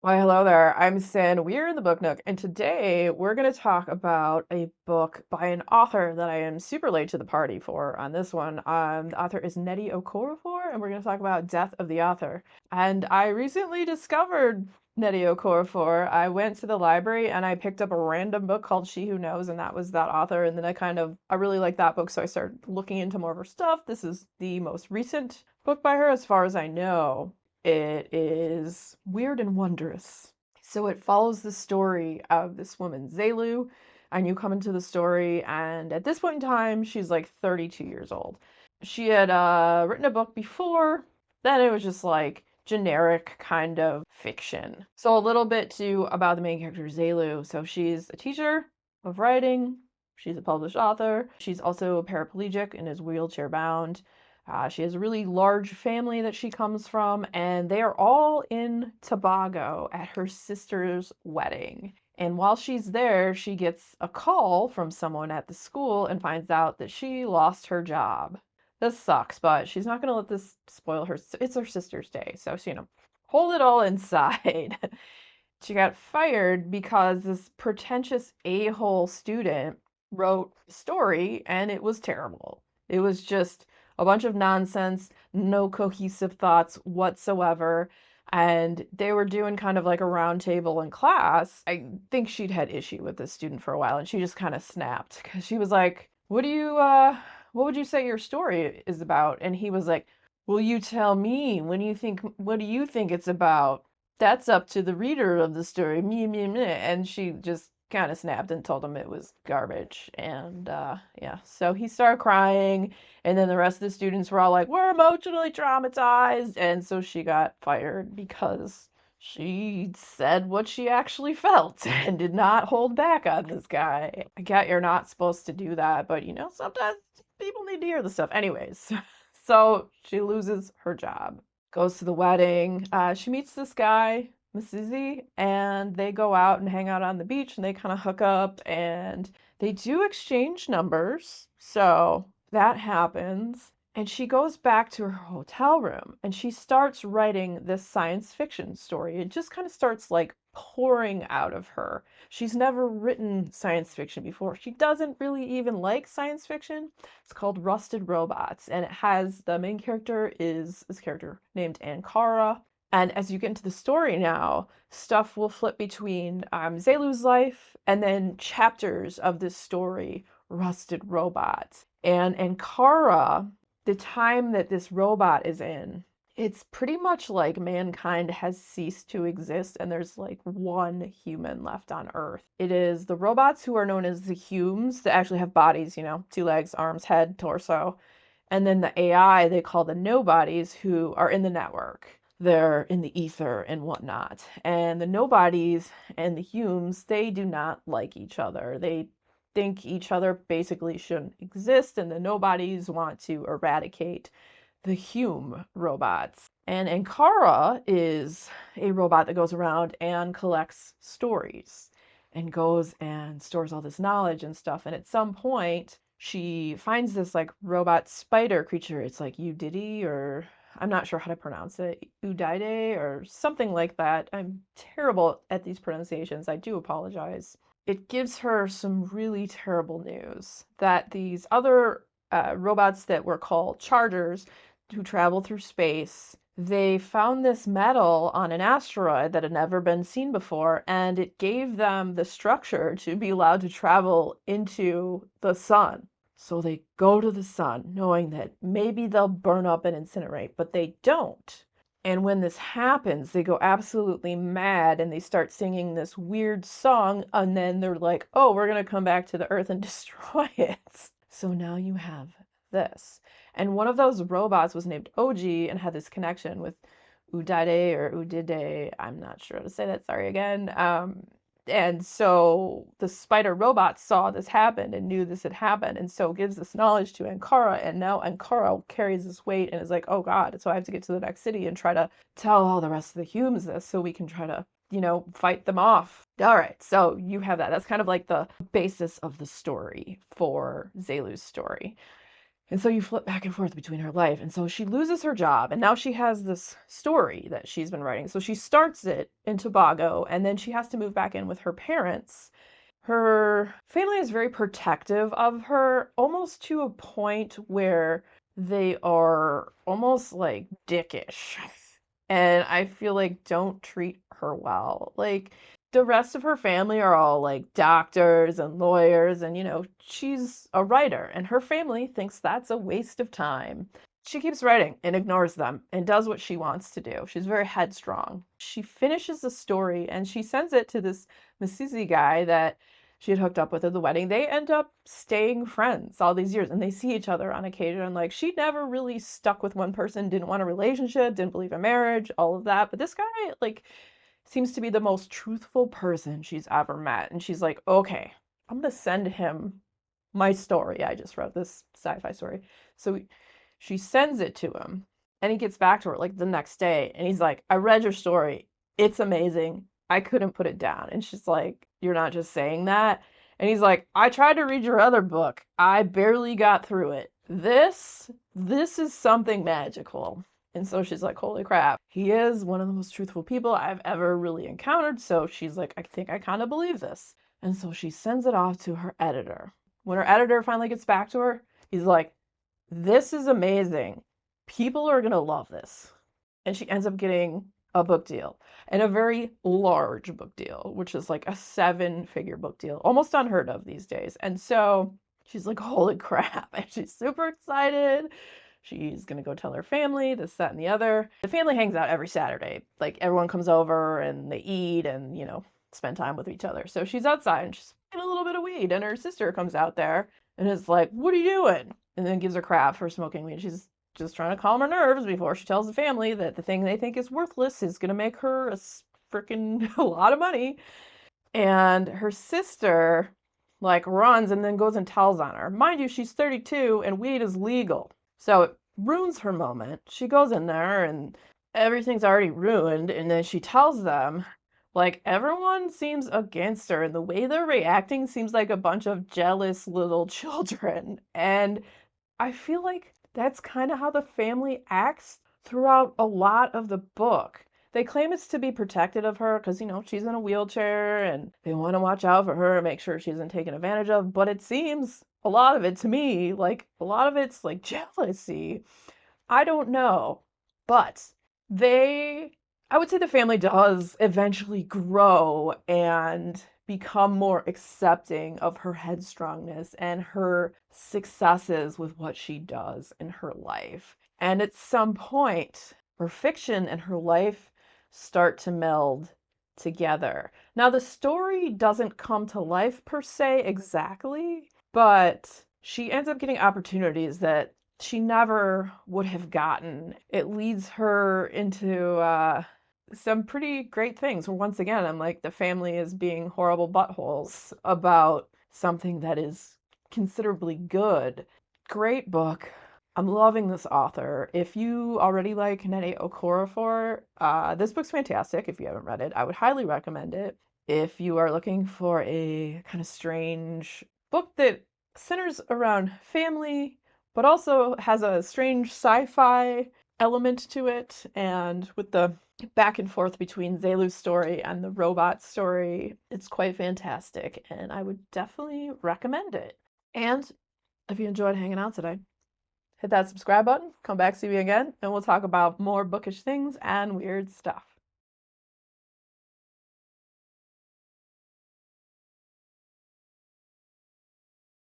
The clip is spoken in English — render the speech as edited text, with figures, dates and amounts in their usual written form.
Why, hello there. I'm Sin. We're in the Book Nook, and today we're going to talk about a book by an author that I am super late to the party for on this one. The author is Nnedi Okorafor, and we're going to talk about Death of the Author. And I recently discovered Nnedi Okorafor. I went to the library and I picked up a random book called She Who Knows, and that was that author. And then I really liked that book, so I started looking into more of her stuff. This is the most recent book by her, as far as I know. It is weird and wondrous. So it follows the story of this woman, Zelu, and you come into the story, and at this point in time, she's like 32 years old. She had written a book before, then it was just like generic kind of fiction. So a little bit too about the main character, Zelu. So she's a teacher of writing, she's a published author, she's also a paraplegic and is wheelchair bound. She has a really large family that she comes from, and they are all in Tobago at her sister's wedding. And while she's there, she gets a call from someone at the school and finds out that she lost her job. This sucks, but she's not going to let this spoil her. It's her sister's day, so she, hold it all inside. She got fired because this pretentious a-hole student wrote a story and it was terrible. It was just a bunch of nonsense, no cohesive thoughts whatsoever. And they were doing kind of like a round table in class. I think she'd had issue with this student for a while and she just kind of snapped because she was like, what would you say your story is about? And he was like, well, you tell me. What do you think it's about? That's up to the reader of the story. Me, me, me. And she just kind of snapped and told him it was garbage. And yeah, so he started crying. And then the rest of the students were all like, we're emotionally traumatized. And so she got fired because she said what she actually felt and did not hold back on this guy. I get you're not supposed to do that, but sometimes people need to hear the stuff. Anyways, so she loses her job, goes to the wedding. She meets this guy, Mississippi, and they go out and hang out on the beach and they kind of hook up and they do exchange numbers. So that happens. And she goes back to her hotel room and she starts writing this science fiction story. It just kind of starts like pouring out of her. She's never written science fiction before. She doesn't really even like science fiction. It's called Rusted Robots, and it has the main character is this character named Ankara. And as you get into the story now, stuff will flip between Zelu's life and then chapters of this story, Rusted Robots. And Ankara, the time that this robot is in, it's pretty much like mankind has ceased to exist and there's like one human left on Earth. It is the robots who are known as the Humes that actually have bodies, two legs, arms, head, torso. And then the AI they call the nobodies who are in the network. They're in the ether and whatnot. And the nobodies and the Humes, they do not like each other. They think each other basically shouldn't exist, and the nobodies want to eradicate the Hume robots. And Ankara is a robot that goes around and collects stories and goes and stores all this knowledge and stuff. And at some point, she finds this like robot spider creature. It's like Udidi, or I'm not sure how to pronounce it, Udaide or something like that. I'm terrible at these pronunciations. I do apologize. It gives her some really terrible news that these other robots that were called chargers who travel through space, they found this metal on an asteroid that had never been seen before, and it gave them the structure to be allowed to travel into the sun. So they go to the sun, knowing that maybe they'll burn up and incinerate, but they don't. And when this happens, they go absolutely mad and they start singing this weird song, and then they're like, oh, we're going to come back to the earth and destroy it. So now you have this. And one of those robots was named Oji and had this connection with Udade or Udide. I'm not sure how to say that. Sorry again. And so the spider robot saw this happen and knew this had happened, and so gives this knowledge to Ankara, and now Ankara carries this weight and is like, oh God, so I have to get to the next city and try to tell all the rest of the humans this so we can try to, fight them off. All right, so you have that. That's kind of like the basis of the story for Zelu's story. And so you flip back and forth between her life. And so she loses her job, and now she has this story that she's been writing. So she starts it in Tobago, and then she has to move back in with her parents. Her family is very protective of her, almost to a point where they are almost like dickish. And I feel like don't treat her well. Like the rest of her family are all like doctors and lawyers, and she's a writer, and her family thinks that's a waste of time. She keeps writing and ignores them and does what she wants to do. She's very headstrong. She finishes the story and she sends it to this Masizi guy that she had hooked up with at the wedding. They end up staying friends all these years, and they see each other on occasion. Like, she never really stuck with one person, didn't want a relationship, didn't believe in marriage, all of that. But this guy, like, seems to be the most truthful person she's ever met. And she's like, okay, I'm going to send him my story. I just wrote this sci-fi story. So she sends it to him, and he gets back to her like the next day, and he's like, I read your story. It's amazing. I couldn't put it down. And she's like, you're not just saying that? And he's like, I tried to read your other book. I barely got through it. This is something magical. And so she's like, holy crap. He is one of the most truthful people I've ever really encountered. So she's like, I think I kind of believe this. And so she sends it off to her editor. When her editor finally gets back to her, he's like, this is amazing. People are going to love this. And she ends up getting a book deal, and a very large book deal, which is like a 7-figure book deal, almost unheard of these days. And so she's like, holy crap. And she's super excited. She's going to go tell her family this, that, and the other. The family hangs out every Saturday. Like, everyone comes over and they eat and, spend time with each other. So she's outside and she's getting a little bit of weed, and her sister comes out there and is like, what are you doing? And then gives her crap for smoking weed. She's just trying to calm her nerves before she tells the family that the thing they think is worthless is going to make her a freaking a lot of money. And her sister like runs and then goes and tells on her. Mind you, she's 32 and weed is legal. So it ruins her moment. She goes in there and everything's already ruined, and then she tells them, like, everyone seems against her, and the way they're reacting seems like a bunch of jealous little children. And I feel like that's kind of how the family acts throughout a lot of the book. They claim it's to be protected of her because, she's in a wheelchair and they want to watch out for her and make sure she isn't taken advantage of. But it seems a lot of it to me, like a lot of it's like jealousy. I don't know. But I would say the family does eventually grow and become more accepting of her headstrongness and her successes with what she does in her life. And at some point, her fiction and her life start to meld together. Now, the story doesn't come to life per se exactly, but she ends up getting opportunities that she never would have gotten. It leads her into some pretty great things. Once again, I'm like, the family is being horrible buttholes about something that is considerably good. Great book. I'm loving this author. If you already like Nnedi Okorafor, this book's fantastic. If you haven't read it, I would highly recommend it. If you are looking for a kind of strange book that centers around family, but also has a strange sci-fi element to it, and with the back and forth between Zelu's story and the robot story, it's quite fantastic, and I would definitely recommend it. And if you enjoyed hanging out today, hit that subscribe button, come back, see me again, and we'll talk about more bookish things and weird stuff.